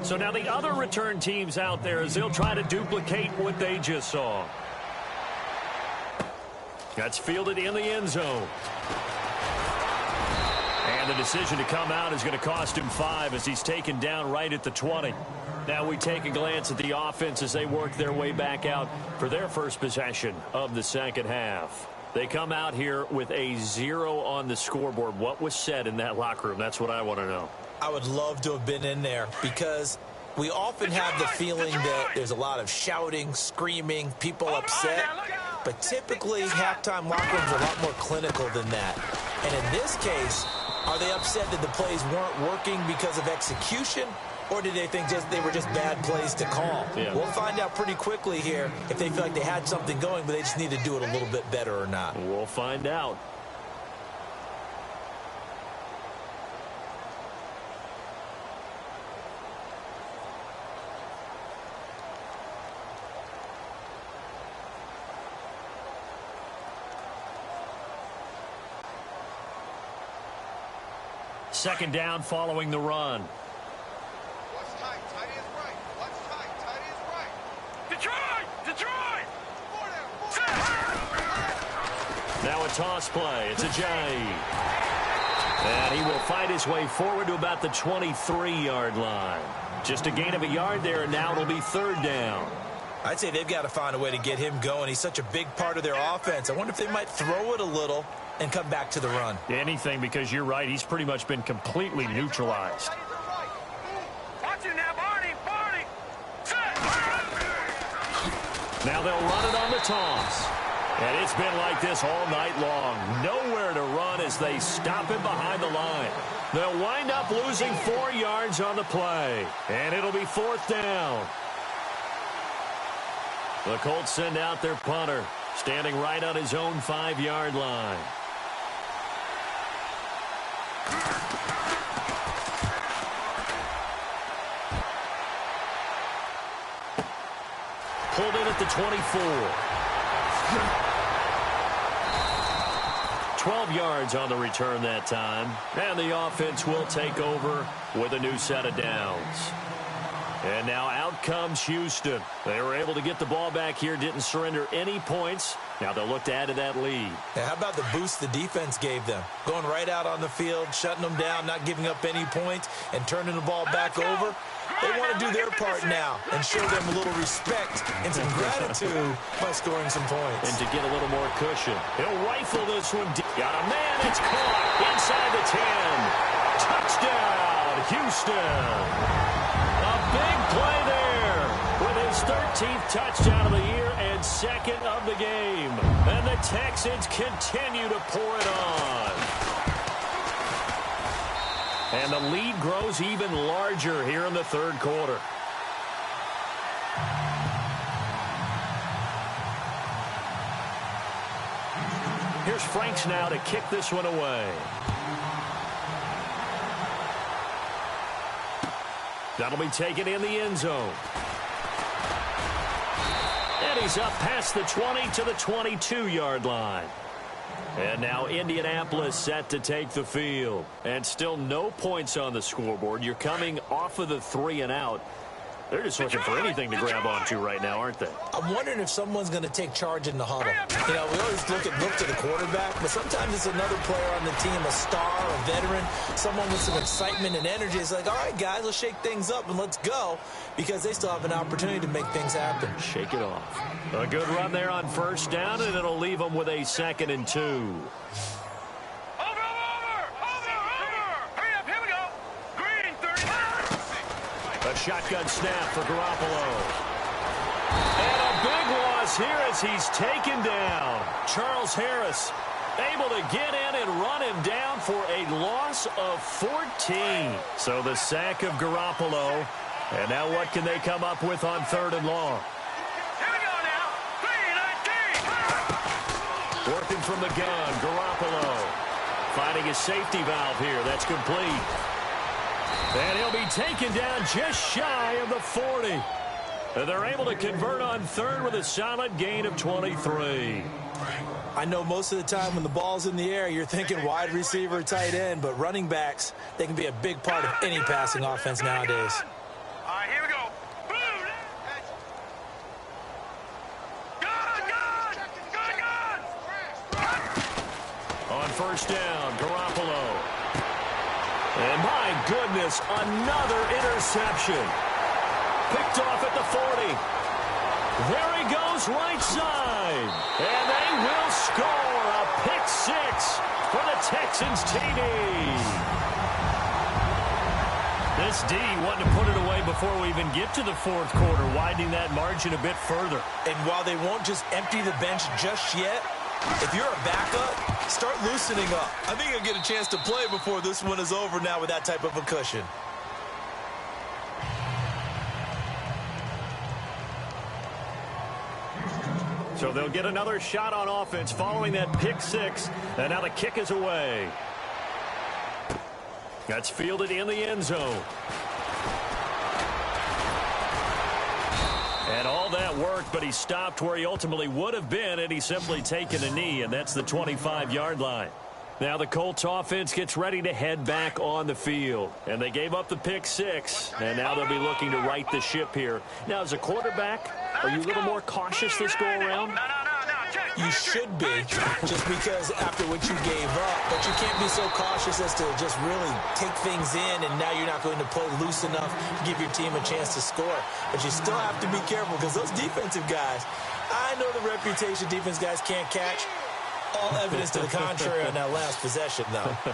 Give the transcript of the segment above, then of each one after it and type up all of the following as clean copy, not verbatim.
So now the other return teams out there as they'll try to duplicate what they just saw. That's fielded in the end zone. And the decision to come out is going to cost him 5 as he's taken down right at the 20. Now we take a glance at the offense as they work their way back out for their first possession of the second half. They come out here with a 0 on the scoreboard. What was said in that locker room? That's what I want to know. I would love to have been in there because we often have the feeling that there's a lot of shouting, screaming, people upset. But typically, halftime locker rooms are a lot more clinical than that. And in this case, are they upset that the plays weren't working because of execution? Or did they think they were just bad plays to call? Yeah. We'll find out pretty quickly here if they feel like they had something going, but they just need to do it a little bit better or not. We'll find out. Second down following the run. What's tight? Tight is right. What's tight? Tight is right. Detroit! Detroit! Now a toss play. It's a J. And he will fight his way forward to about the 23-yard line. Just a gain of a yard there, and now it'll be third down. I'd say they've got to find a way to get him going. He's such a big part of their offense. I wonder if they might throw it a little and come back to the run. Anything, because you're right. He's pretty much been completely neutralized. Watch it now, Barney! Barney! Now they'll run it on the toss. And it's been like this all night long. Nowhere to run as they stop him behind the line. They'll wind up losing 4 yards on the play. And it'll be fourth down. The Colts send out their punter, standing right on his own 5-yard line. Pulled in at the 24. 12 yards on the return that time. And the offense will take over with a new set of downs. And now out comes Houston. They were able to get the ball back here, didn't surrender any points. Now they'll look to add to that lead. Now, how about the boost the defense gave them? Going right out on the field, shutting them down, not giving up any points, and turning the ball back over. They want to do their part now and show them a little respect and some gratitude by scoring some points. And to get a little more cushion. He'll rifle this one. Got a man. It's caught inside the 10. Touchdown, Houston. A big play there with his 13th touchdown of the year and second of the game. And the Texans continue to pour it on. And the lead grows even larger here in the third quarter. Here's Franks now to kick this one away. That'll be taken in the end zone. And he's up past the 20 to the 22-yard line. And now Indianapolis set to take the field. And still no points on the scoreboard. You're coming off of the 3 and out. They're just looking for anything to grab onto right now, aren't they? I'm wondering if someone's going to take charge in the huddle. You know, we always look to the quarterback, but sometimes it's another player on the team, a star, a veteran, someone with some excitement and energy. It's like, all right, guys, let's shake things up and let's go, because they still have an opportunity to make things happen. Shake it off. A good run there on first down, and it'll leave them with a 2nd and 2. A shotgun snap for Garoppolo. And a big loss here as he's taken down. Charles Harris able to get in and run him down for a loss of 14. So the sack of Garoppolo. And now what can they come up with on 3rd and long? Here we go now. 3-19. Working from the gun, Garoppolo. Finding his safety valve here. That's complete. And he'll be taken down just shy of the 40. And they're able to convert on 3rd with a solid gain of 23. I know most of the time when the ball's in the air, you're thinking wide receiver, tight end, but running backs, they can be a big part of any passing offense nowadays. All first down. Garoppolo. And my goodness, another interception. Picked off at the 40. There he goes right side. And they will score a pick six for the Texans TD. This D wanting to put it away before we even get to the fourth quarter, widening that margin a bit further. And while they won't just empty the bench just yet, if you're a backup, start loosening up. I think you'll get a chance to play before this one is over now with that type of a cushion. So they'll get another shot on offense following that pick six. And now the kick is away. That's fielded in the end zone. And all that worked, but he stopped where he ultimately would have been, and he's simply taken a knee, and that's the 25-yard line. Now the Colts offense gets ready to head back on the field. And they gave up the pick six, and now they'll be looking to right the ship here. Now, as a quarterback, are you a little more cautious this go-around? You should be, just because after what you gave up, but you can't be so cautious as to just really take things in, and now you're not going to play loose enough to give your team a chance to score. But you still have to be careful, because those defensive guys, I know the reputation defense guys can't catch. All evidence to the contrary on that last possession, though. No,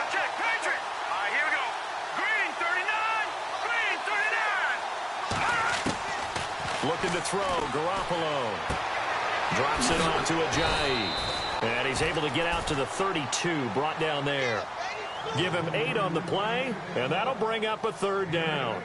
check, Patriot. All right, here we go. Green 39, green 39. Looking to throw, Garoppolo. Drops it on to Ajayi. And he's able to get out to the 32, brought down there. Give him 8 on the play, and that'll bring up a third down.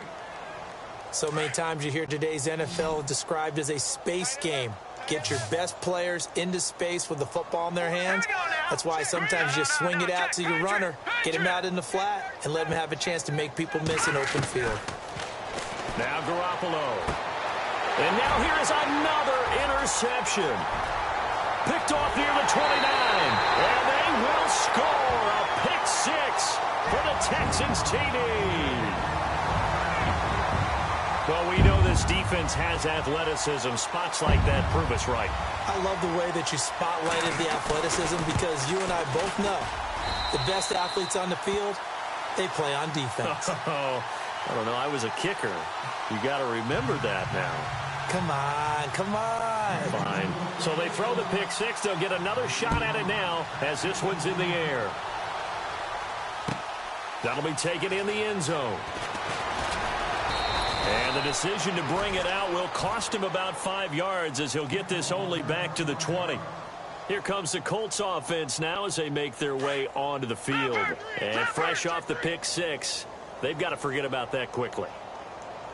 So many times you hear today's NFL described as a space game. Get your best players into space with the football in their hands. That's why sometimes you swing it out to your runner, get him out in the flat, and let him have a chance to make people miss an open field. Now Garoppolo. And now here is another interception. Picked off near the 29. And they will score a pick six for the Texans TD. Well, we know this defense has athleticism. Spots like that prove us right. I love the way that you spotlighted the athleticism, because you and I both know the best athletes on the field, they play on defense. Oh, I don't know. I was a kicker. You got to remember that now. Come on. Fine. So they throw the pick six. They'll get another shot at it now as this one's in the air. That'll be taken in the end zone. And the decision to bring it out will cost him about 5 yards, as he'll get this only back to the 20. Here comes the Colts offense now as they make their way onto the field. And fresh off the pick six, they've got to forget about that quickly.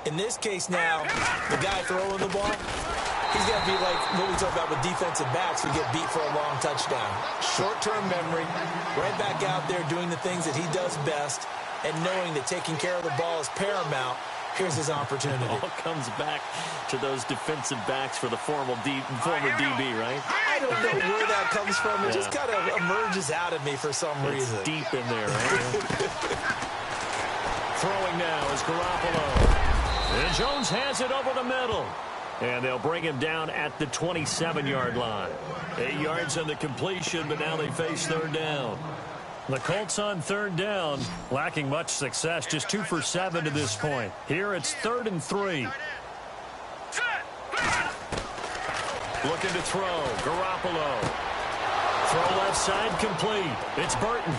In this case now, the guy throwing the ball, he's got to be like what we talk about with defensive backs who get beat for a long touchdown. Short-term memory, right back out there doing the things that he does best, and knowing that taking care of the ball is paramount. Here's his opportunity. It all comes back to those defensive backs for the former DB, right? I don't know where that comes from. It just kind of emerges out of me for some reason. It's deep in there, right? Throwing now is Garoppolo. And Jones has it over the middle. And they'll bring him down at the 27-yard line. 8 yards on the completion, but now they face third down. The Colts on third down, lacking much success, just 2 for 7 to this point. Here it's 3rd and 3. Looking to throw, Garoppolo. Throw left side complete. It's Burton.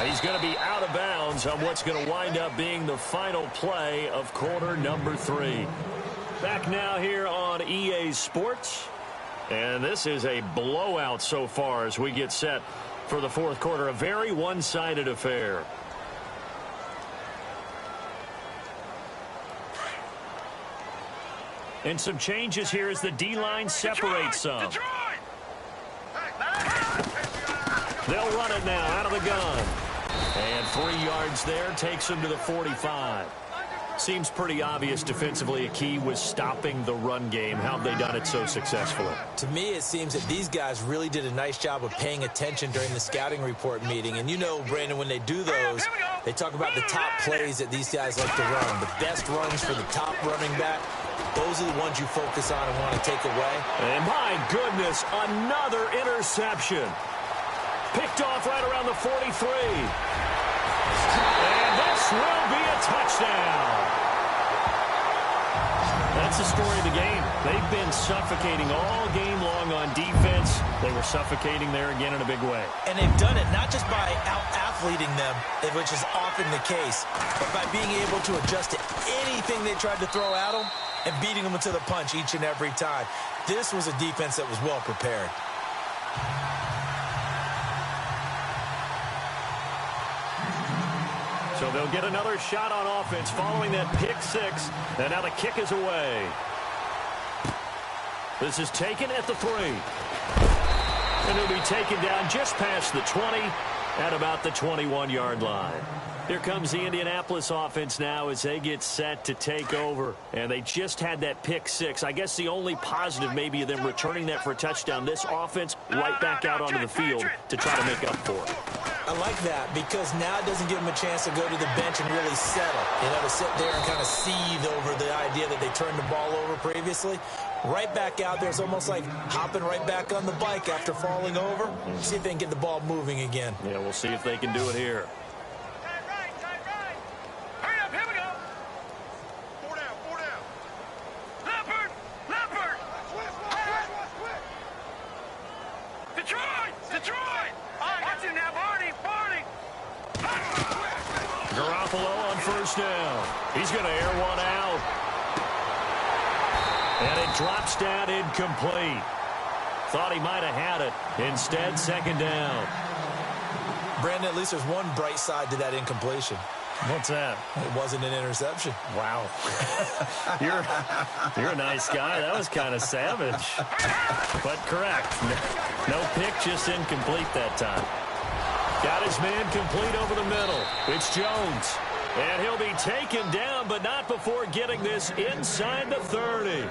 He's going to be out of bounds on what's going to wind up being the final play of quarter number 3. Back now here on EA Sports. And this is a blowout so far as we get set for the fourth quarter. A very one-sided affair. And some changes here as the D-line separates some. They'll run it now out of the gun. And 3 yards there takes him to the 45. Seems pretty obvious defensively a key was stopping the run game. How have they done it so successfully? To me, it seems that these guys really did a nice job of paying attention during the scouting report meeting. And you know, Brandon, when they do those, they talk about the top plays that these guys like to run. The best runs for the top running back, those are the ones you focus on and want to take away. And my goodness, another interception. Picked off right around the 43. And this will be a touchdown. That's the story of the game. They've been suffocating all game long on defense. They were suffocating there again in a big way. And they've done it not just by out-athleting them, which is often the case, but by being able to adjust to anything they tried to throw at them and beating them to the punch each and every time. This was a defense that was well prepared. So they'll get another shot on offense following that pick six. And now the kick is away. This is taken at the 3. And it'll be taken down just past the 20 at about the 21-yard line. Here comes the Indianapolis offense now as they get set to take over. And they just had that pick six. I guess the only positive maybe of them returning that for a touchdown. This offense right back out onto the field to try to make up for it. I like that because now it doesn't give them a chance to go to the bench and really settle. You know, to sit there and kind of seethe over the idea that they turned the ball over previously. Right back out there. It's almost like hopping right back on the bike after falling over. See if they can get the ball moving again. Yeah, we'll see if they can do it here. Hurry up, here we go. 4 down, 4 down. Leopard, Leopard. Detroit, Detroit. Watch it now, Barney, Barney. Garoppolo on first down. He's going to air one out. And it drops down incomplete. Thought he might have had it. Instead, second down. Brandon, at least there's one bright side to that incompletion. What's that? It wasn't an interception. Wow. You're a nice guy. That was kind of savage. But correct. No pick, just incomplete that time. Got his man complete over the middle. It's Jones. And he'll be taken down, but not before getting this inside the 30.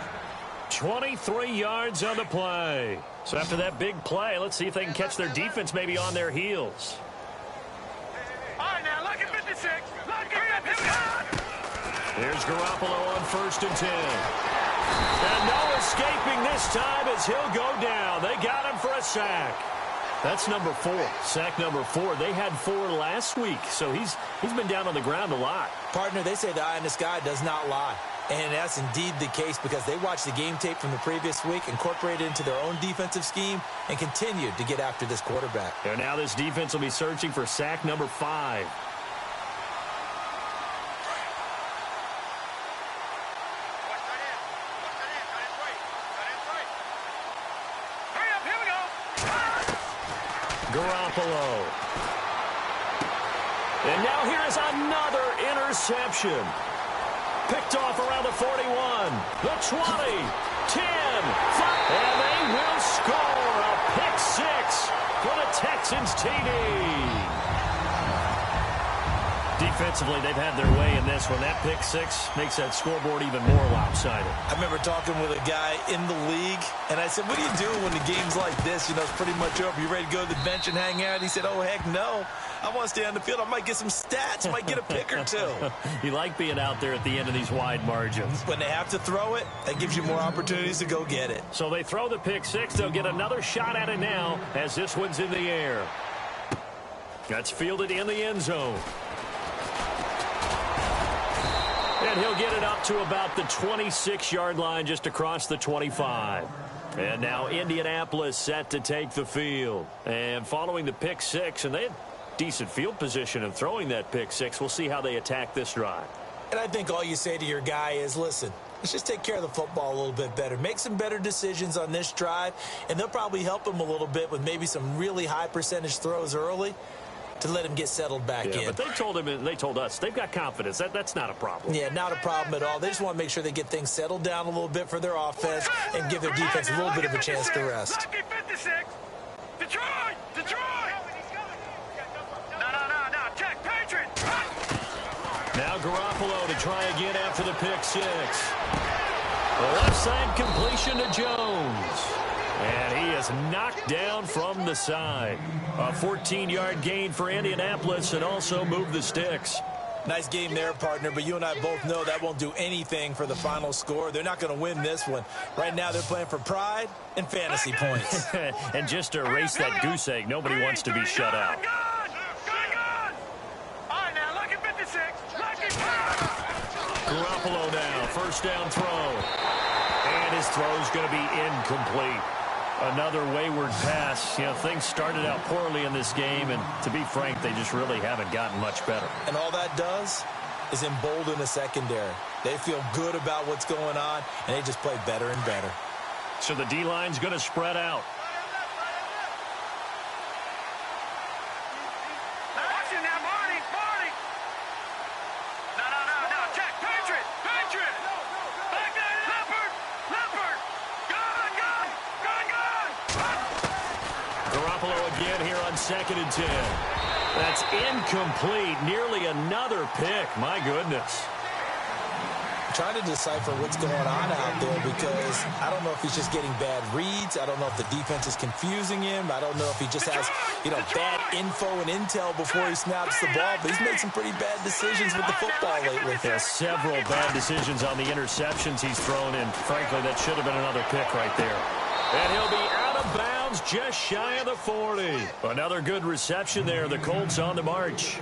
23 yards on the play. So after that big play, let's see if they can catch their defense maybe on their heels. All right, now, look at 56. Look at 56. Here's Garoppolo on first and 10. And no escaping this time as he'll go down. They got him for a sack. That's number 4. Sack number 4. They had 4 last week, so he's been down on the ground a lot. Partner, they say the eye in the sky does not lie. And that's indeed the case because they watched the game tape from the previous week, incorporated it into their own defensive scheme, and continued to get after this quarterback. And now this defense will be searching for sack number 5. Garoppolo. And now here is another interception. Picked off around the 41, the 20, 10, 5. And they will score a pick six for the Texans TD. Defensively, they've had their way in this one. That pick six makes that scoreboard even more lopsided. I remember talking with a guy in the league, and I said, what do you do when the game's like this? You know, it's pretty much over. You ready to go to the bench and hang out? He said, oh, heck no. I want to stay on the field. I might get some stats. I might get a pick or two. You like being out there at the end of these wide margins. When they have to throw it, that gives you more opportunities to go get it. So they throw the pick six. They'll get another shot at it now as this one's in the air. That's fielded in the end zone. And he'll get it up to about the 26-yard line just across the 25. And now Indianapolis set to take the field. And following the pick six, and they had decent field position in throwing that pick six. We'll see how they attack this drive. And I think all you say to your guy is, listen, let's just take care of the football a little bit better. Make some better decisions on this drive, and they'll probably help him a little bit with maybe some really high percentage throws early to let him get settled back in. But they told him, and they told us, they've got confidence. That's not a problem. Yeah, not a problem at all. They just want to make sure they get things settled down a little bit for their offense and give their defense a little bit of a chance to rest. Lucky 56. Detroit! Detroit! No. Check, Patriot! Now Garoppolo to try again after the pick six. The left side completion to Jones. And he is knocked down from the side. A 14-yard gain for Indianapolis and also moved the sticks. Nice game there, partner, but you and I both know that won't do anything for the final score. They're not going to win this one. Right now, they're playing for pride and fantasy points. And just to erase that goose egg, nobody wants to be shut out. Garoppolo now, first down throw. And his throw's going to be incomplete. Another wayward pass. You know, things started out poorly in this game, and to be frank, they just really haven't gotten much better. And all that does is embolden the secondary. They feel good about what's going on, and they just play better and better. So the D-line's going to spread out. Second and 10. That's incomplete. Nearly another pick. My goodness. I'm trying to decipher what's going on out there because I don't know if he's just getting bad reads. I don't know if the defense is confusing him. I don't know if he just has, bad info and intel before he snaps the ball. But he's made some pretty bad decisions with the football lately. Yeah, several bad decisions on the interceptions he's thrown in. Frankly, that should have been another pick right there. And he'll be out of bounds just shy of the 40. Another good reception there. The Colts on the march.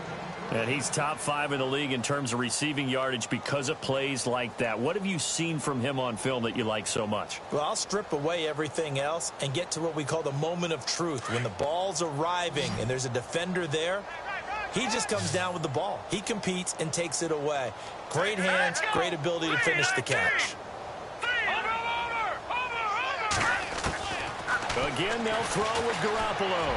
And he's top 5 in the league in terms of receiving yardage because of plays like that. What have you seen from him on film that you like so much? Well, I'll strip away everything else and get to what we call the moment of truth. When the ball's arriving and there's a defender there, he just comes down with the ball. He competes and takes it away. Great hands, great ability to finish the catch. Again, they'll throw with Garoppolo.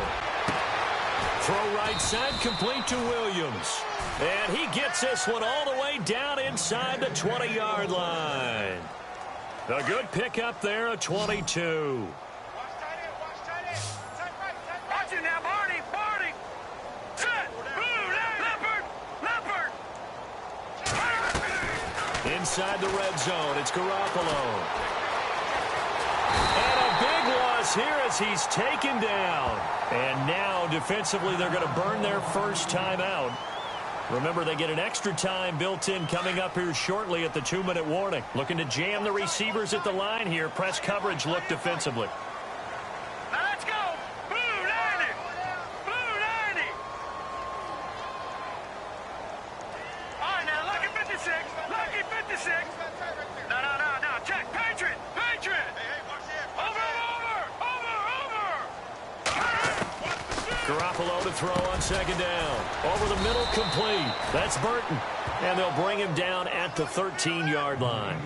Throw right side, complete to Williams. And he gets this one all the way down inside the 20-yard line. A good pickup there, a 22. Watch it now, Barney. Set. Leopard. Inside the red zone, it's Garoppolo. And a big loss here as he's taken down. And now, defensively, they're going to burn their first time out. Remember, they get an extra time built in coming up here shortly at the 2-minute warning. Looking to jam the receivers at the line here. Press coverage look defensively. Now let's go. Blue 90. All right, now, lucky 56. No. Check. Patriot. Garoppolo to throw on second down. Over the middle, complete. That's Burton. And they'll bring him down at the 13-yard line.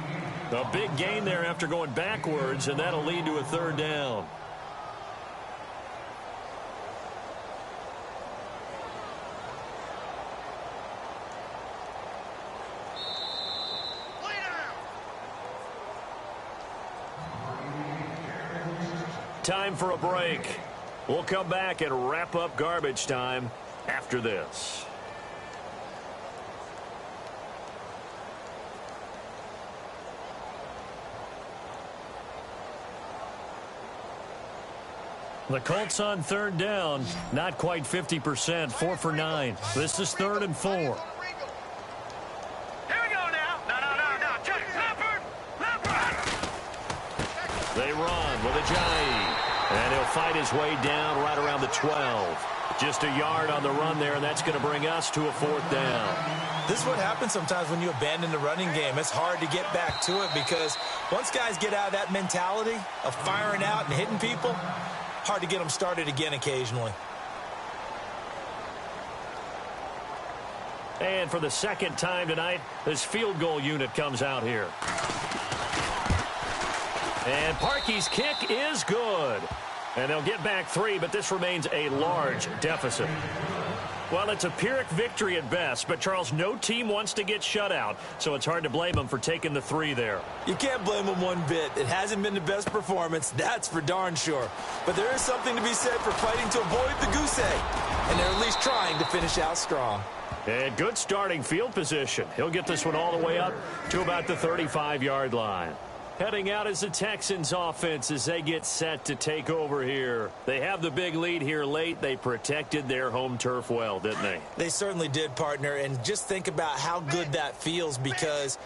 A big gain there after going backwards, and that'll lead to a third down. Time for a break. We'll come back and wrap up garbage time after this. The Colts on third down, not quite 50%, 4 for 9. This is 3rd and 4. Here we go now. No. Check. Leopard. They run with Ajayi. And he'll fight his way down right around the 12. Just a yard on the run there, and that's going to bring us to a 4th down. This is what happens sometimes when you abandon the running game. It's hard to get back to it because once guys get out of that mentality of firing out and hitting people, hard to get them started again occasionally. And for the second time tonight, this field goal unit comes out here. And Parkey's kick is good. And they'll get back 3, but this remains a large deficit. Well, it's a Pyrrhic victory at best, but, Charles, no team wants to get shut out, so it's hard to blame them for taking the 3 there. You can't blame them one bit. It hasn't been the best performance, that's for darn sure. But there is something to be said for fighting to avoid the goose egg, and they're at least trying to finish out strong. And good starting field position. He'll get this one all the way up to about the 35-yard line. Heading out as the Texans offense as they get set to take over here. They have the big lead here late. They protected their home turf well, didn't they? They certainly did, partner. And just think about how good that feels, because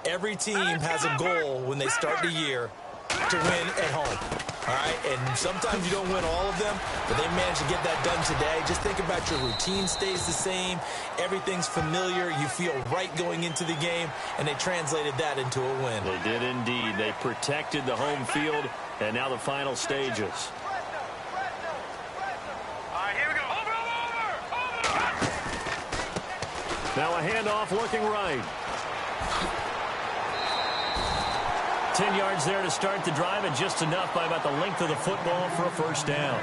every team has a goal when they start the year to win at home. All right, and sometimes you don't win all of them, but they managed to get that done today. Just think about your routine stays the same. Everything's familiar. You feel right going into the game, and they translated that into a win. They did indeed. They protected the home field, and now the final stages. All right, here we go. Over. Now a handoff looking right. 10 yards there to start the drive, and just enough by about the length of the football for a first down.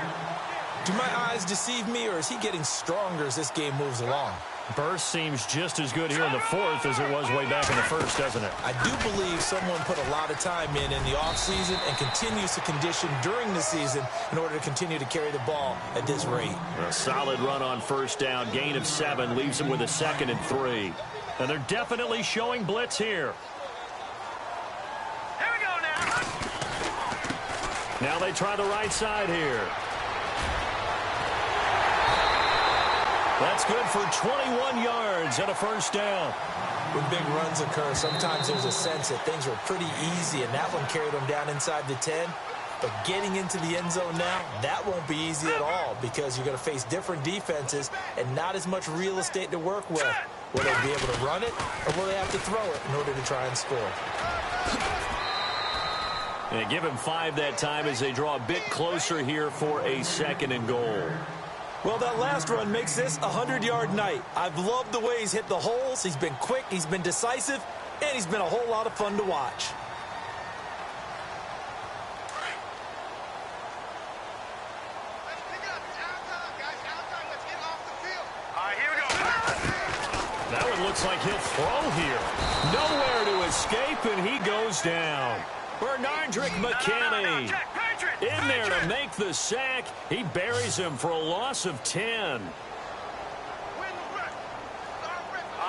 Do my eyes deceive me, or is he getting stronger as this game moves along? Burst seems just as good here in the fourth as it was way back in the first, doesn't it? I do believe someone put a lot of time in the offseason and continues to condition during the season in order to continue to carry the ball at this rate. A solid run on first down. Gain of 7 leaves them with a 2nd and 3. And they're definitely showing blitz here. Now they try the right side here. That's good for 21 yards and a first down. When big runs occur, sometimes there's a sense that things were pretty easy, and that one carried them down inside the 10. But getting into the end zone now, that won't be easy at all, because you're going to face different defenses and not as much real estate to work with. Will they be able to run it, or will they have to throw it in order to try and score? And give him 5 that time as they draw a bit closer here for a 2nd and goal. Well, that last run makes this a 100-yard night. I've loved the way he's hit the holes. He's been quick, he's been decisive, and he's been a whole lot of fun to watch. Let's pick it up. It's outside, guys. Outside. Let's get off the field. All right, here we go. That one looks like he'll throw here. Nowhere to escape, and he goes down. Bernardrick McKinney in there to make the sack. He buries him for a loss of 10. All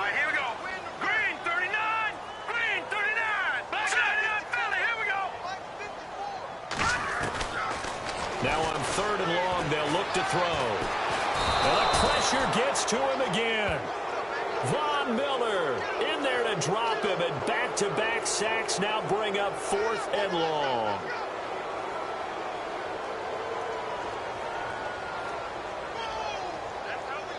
right, here we go. Green 39. Green 39. Back up, Philly. Here we go. Now on 3rd and long, they'll look to throw. And the pressure gets to him again. Von Miller in there to drop him, and back-to-back sacks now bring up 4th and long. That's how we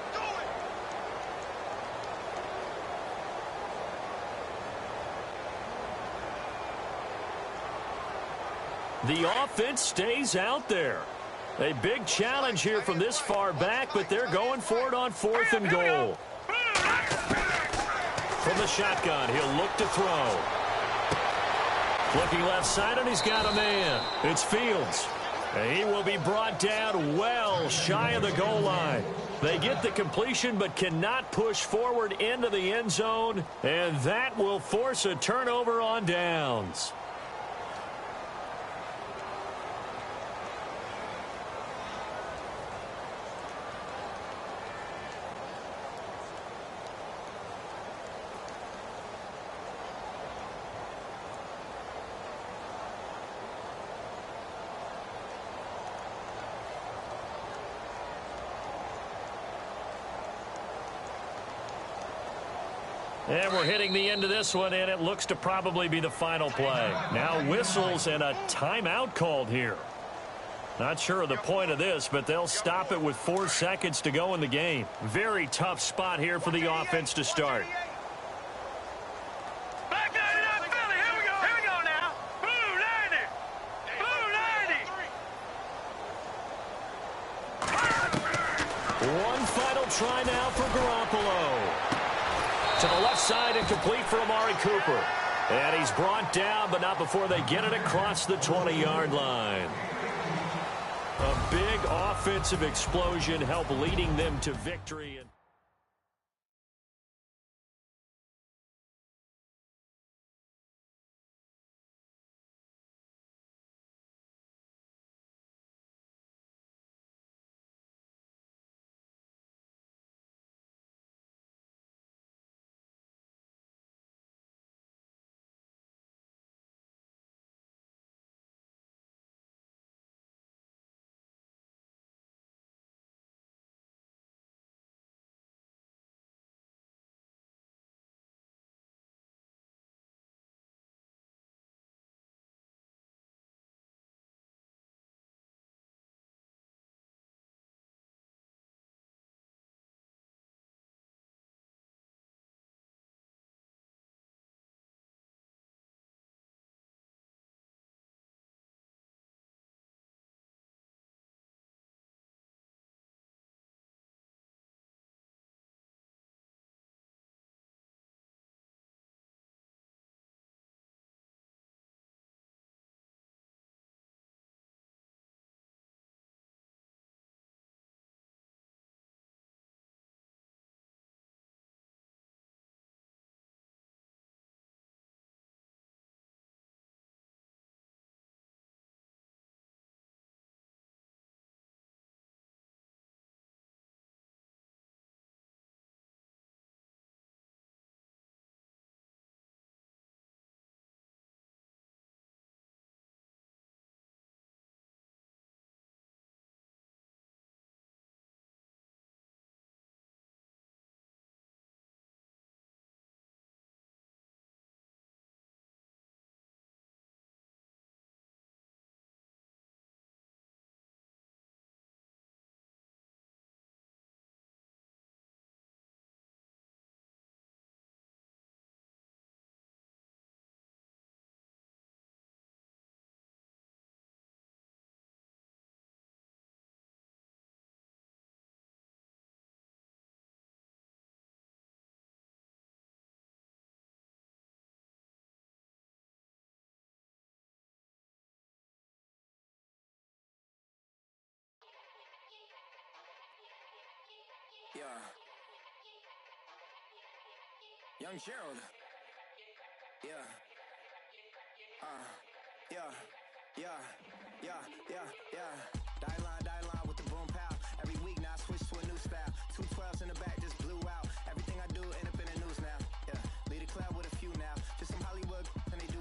do it. The offense stays out there. A big challenge here from this far back, but they're going for it on 4th and goal. From the shotgun, he'll look to throw. Looking left side, and he's got a man. It's Fields. And he will be brought down well shy of the goal line. They get the completion but cannot push forward into the end zone, and that will force a turnover on downs. And we're hitting the end of this one, and it looks to probably be the final play. Now whistles and a timeout called here. Not sure of the point of this, but they'll stop it with 4 seconds to go in the game. Very tough spot here for the offense to start. Back it up, Philly. Here we go. Here we go now. Blue 90. Blue 90. One final try now for Garoppolo. To the left side and complete for Amari Cooper. And he's brought down, but not before they get it across the 20-yard line. A big offensive explosion helped leading them to victory. Yeah. Young Gerald. Yeah. Yeah. Die line with the boom pow. Every week now I switch to a new style. 212s in the back just blew out. Everything I do end up in the news now. Yeah. Lead a club with a few now. Just some Hollywood and they do.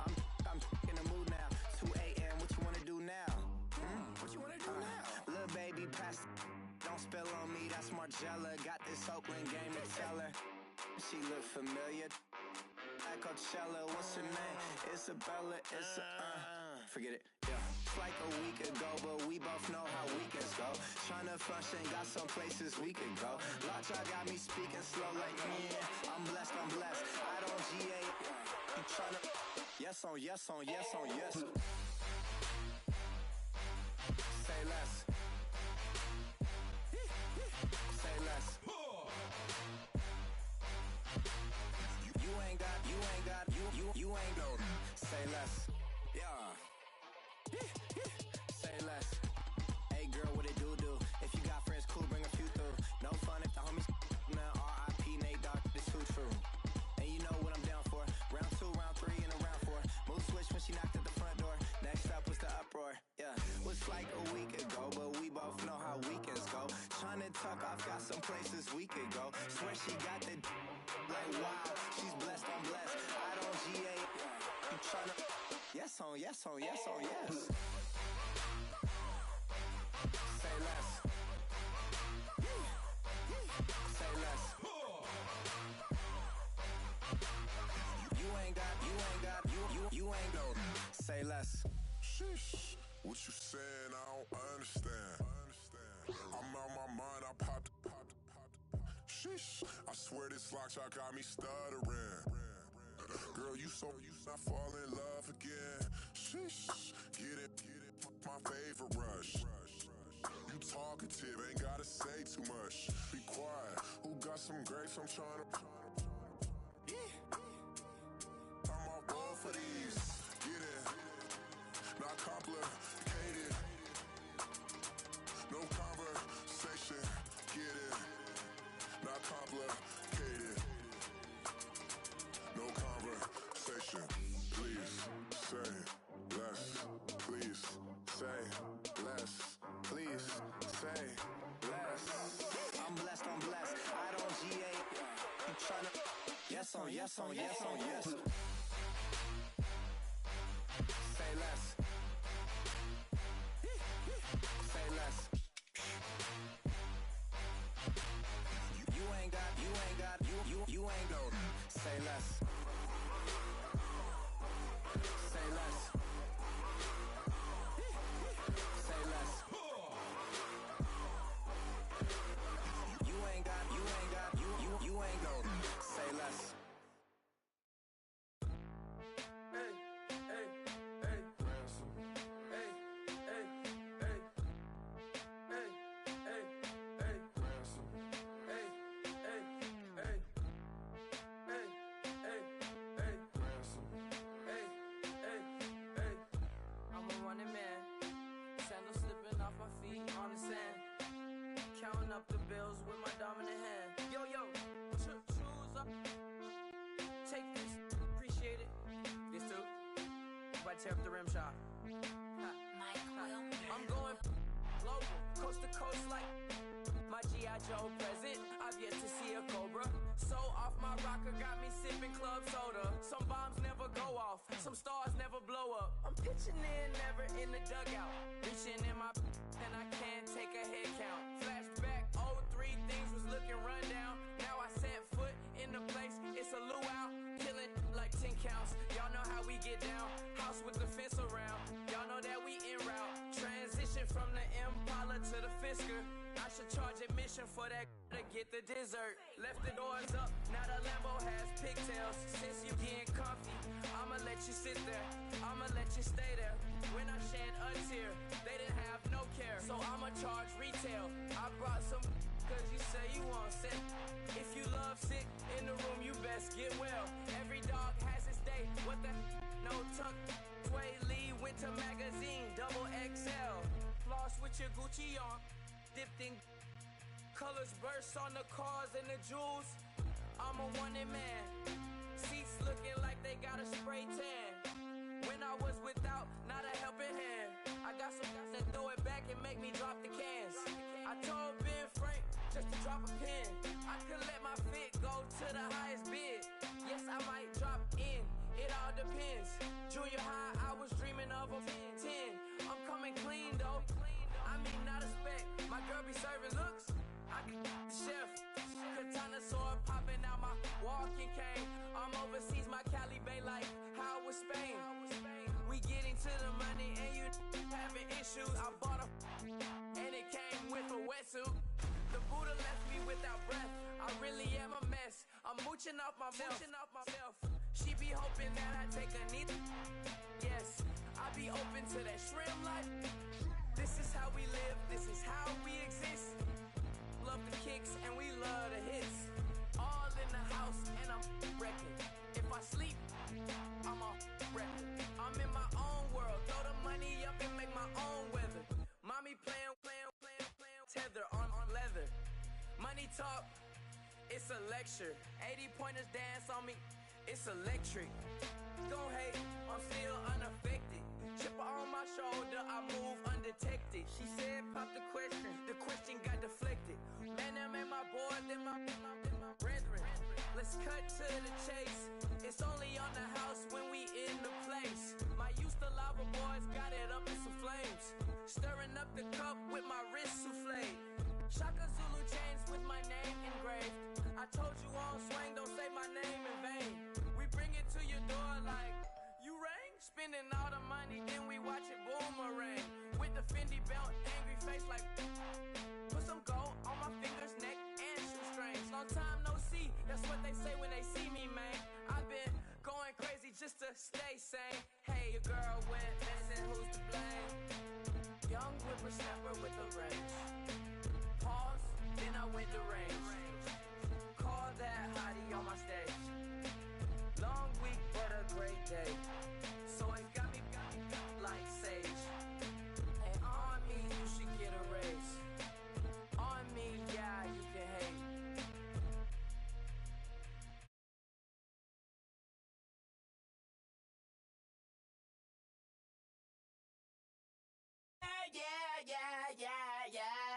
I'm in the mood now. 2 a.m. What you wanna do now? What you wanna do now? Little baby pass. Don't spill on me. That's Margella. Got this Oakland game to tell her. She look familiar. At Coachella, what's her name? Isabella, forget it, yeah. It's like a week ago, but we both know how weekends go. Tryna function, got some places we could go. Lot y'all got me speaking slow like, yeah, I'm blessed. I don't GA, you tryna, yes on yes. Say less. Say less. You ain't no. Say less. Yeah. Say less. Hey girl, what it do? If you got friends, cool, bring a few through. No fun if the homies man. R.I.P. Nate Dogg, this too true. And you know what I'm down for. Round 2, round 3, and a round 4. Mood switch when she knocked at the front door. Next up was the uproar. Yeah, was like a week ago, but we both know how weekends go. Tryna tuck off, got some places we could go. Swear she got the like wow, she's blessed, I'm blessed. I don't GA. You tryna yes on yes. Say less. Say less. You ain't no. Say less. Sheesh. What you saying? I don't understand. I'm out my mind. I popped. Sheesh. I swear this lock y'all got me stuttering. Girl, you not fall in love again. Sheesh. Get it. My favorite rush. You talkative, ain't gotta say too much. Be quiet. Who got some grapes? I'm trying to. I'm all ball for these. Get it. Not complicated. No conversation. Get it. Not complicated. No conversation. Please say less. Please say less. Please say less. I'm blessed. I don't GA. You tryna yes on. Say less. Say less. You ain't no. Say less. Say less. Say less. You ain't no. Say less. Counting up the bills with my dominant hand. Yo, choose up. Take this, appreciate it. This too. About to tear up the rim shot. I'm going global, coast to coast like my G.I. Joe present. I've yet to see a Cobra. So off my rocker, got me sipping club soda. Some bombs never go off, some stars never blow up. I'm pitching in, never in the dugout. Reaching in my and I can't take a head count. Flashback, 03, things was looking run down. Now I set foot in the place, it's a luau. Killing like 10 counts, y'all know how we get down. House with the fence around, y'all know that we en route. Transition from the Impala to the Fisker. I should charge admission for that to get the dessert. Left the doors up, now the Lambo has pigtails. Since you getting comfy, I'ma let you sit there, I'ma let you stay there. When I shed a tear, they didn't have no care, so I'ma charge retail. I brought some cause you say you want sick. If you love sick in the room, you best get well. Every dog has its day, what the no tuck. Sway Lee, Winter Magazine, double XL. Floss with your Gucci on, dipped in Colors burst on the cars and the jewels. I'm a wanted man. Seats looking like they got a spray tan. When I was without, not a helping hand. I got some guys that throw it back and make me drop the cans. I told Ben Frank just to drop a pin. I could let my fit go to the highest bid. Yes, I might drop in. It all depends. Junior high, I was dreaming of a 10. I'm coming clean though. I mean, not a spec. My girl be serving looks. I can the chef. Katana sword popping out my walking cane. I'm overseas, my Cali Bay like how was Spain. We getting to the money and you having issues. I bought a and it came with a wetsuit. The Buddha left me without breath. I really am a mess. I'm mooching off myself. She be hoping that I take a knee. Yes, I be open to that shrimp life. This is how we live. This is how we exist. Love the kicks and we love the hits. All in the house and I'm wrecking. If I sleep, I'm a wrecking. I'm in my own world. Throw the money up and make my own weather. Mommy playing tether on leather. Money talk, it's a lecture. 80 pointers dance on me, it's electric. Don't hate, I'm still unaffected. Chipper on my shoulder, I move undetected. She said pop the question got deflected. Man, I'm in my boy, then my brethren. Let's cut to the chase. It's only on the house when we in the place. My used to lava boys got it up in some flames. Stirring up the cup with my wrist souffle. Shaka Zulu chains with my name engraved. I told you on swing, don't say my name in vain. We bring it to your door like, you rang? Spending all the money, then we watch it boomerang. With the Fendi belt, angry face like, put some gold on my fingers, neck, and shoestrings. Long time no see, that's what they say when they see me, man. I've been going crazy just to stay sane. Hey, your girl went missing, who's to blame? Young whippersnapper with the range. Pause, then I went to range. Call that hottie on my stage. Long week, but a great day. So it got me like sage. And on me, you should get a raise. On me, yeah, you can hate. Yeah, yeah, yeah, yeah,